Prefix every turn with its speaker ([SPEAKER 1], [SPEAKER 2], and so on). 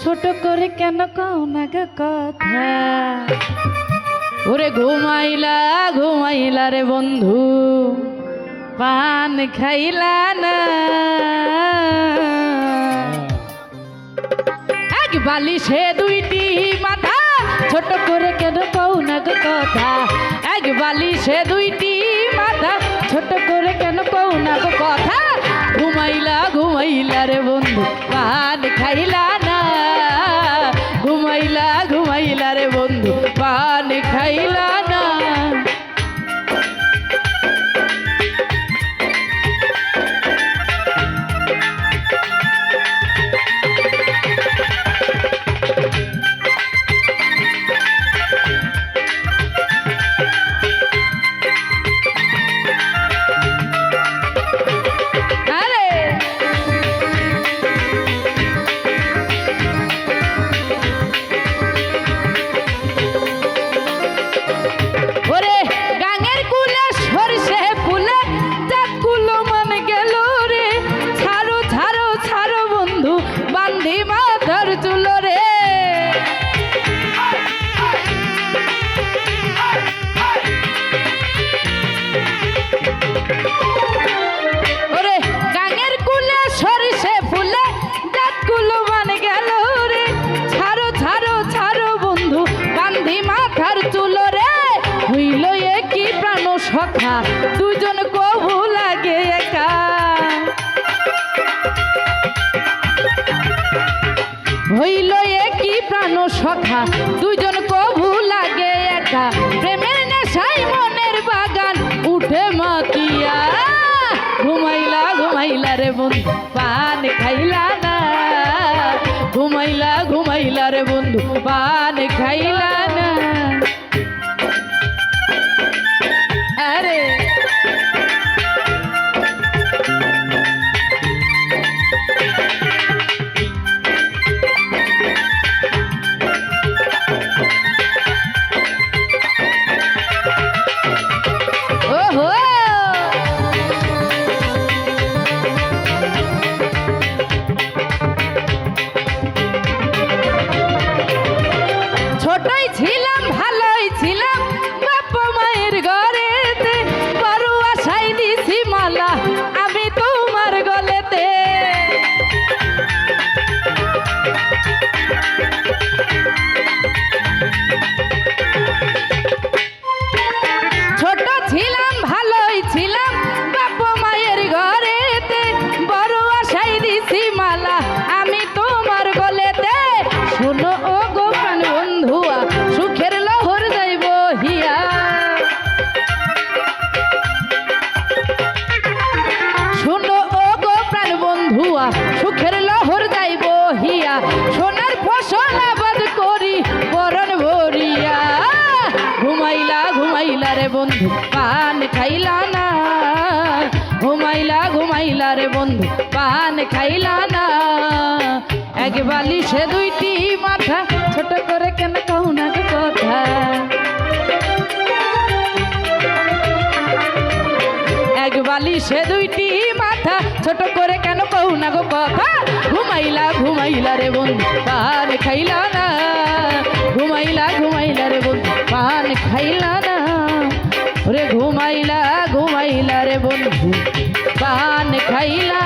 [SPEAKER 1] ছোট করে কেন কও না গো কথা, ওরে ঘুমাইলা ঘুমাইলা রে বন্ধু পান খাইলা না, এক বালিশে দুইটি মাথা ছোট করে কেন কও না গো কথা, এক বালিশে দুইটি মাথা ছোট করে কেন কও না গো কথা, ঘুমাইলা ঘুমাইলা রে বন্ধু পান খাইলা না, ঘুমাইলা ঘুমাইলা রে বন্ধু পান খাইলা না। সখা দুজন কবু লাগে একা, হইল একই প্রাণ সখা দুজন কবু লাগে একা, প্রেমের নেশায় মনের বাগান উঠে মাতিয়া, ঘুমাইলা ঘুমাইলা রে বন্ধু পান খাইলা না, ঘুমাইলা ঘুমাইলা রে বন্ধু পান খাইলা না। আরে ওহো ছোটই ছিলাম ভালোই ছিলাম বাপ মায়ের ঘরেতে, বড় আশাই দিছি মালা আমি তোমার গলেতে, ছোট ছিলাম ভালোই ছিলাম বাপ মায়ের ঘরেতে, বড় আশাই দিছি মালা আমি তোমার গলেতে, শোনো ও গোপাল বন্ধুয়া সুখের লহর যাইব হিয়া, শোনো ও গোপাল বন্ধুয়া সুখের লহর যাইব হিয়া, সোনার ফসল আবাদ করি বরণ ভরিয়া, ঘুমাইলা ঘুমাইলা রে বন্ধু পান খাইলা না, ঘুমাইলা ঘুমাইলা রে বন্ধু পান খাইলা না, এক বালিশে দুইটি মাথা ছোট করে কেন কও না গো কথা, এক বালিশে দুইটি মাথা ছোট করে কেন কও না গো কথা, ঘুমাইলা ঘুমাইলা রে বন্ধু পান খাইলা না, ঘুমাইলা ঘুমাইলা রে বন্ধু পান খাইলা না, ওরে ঘুমাইলা ঘুমাইলা রে বন্ধু পান খাইলা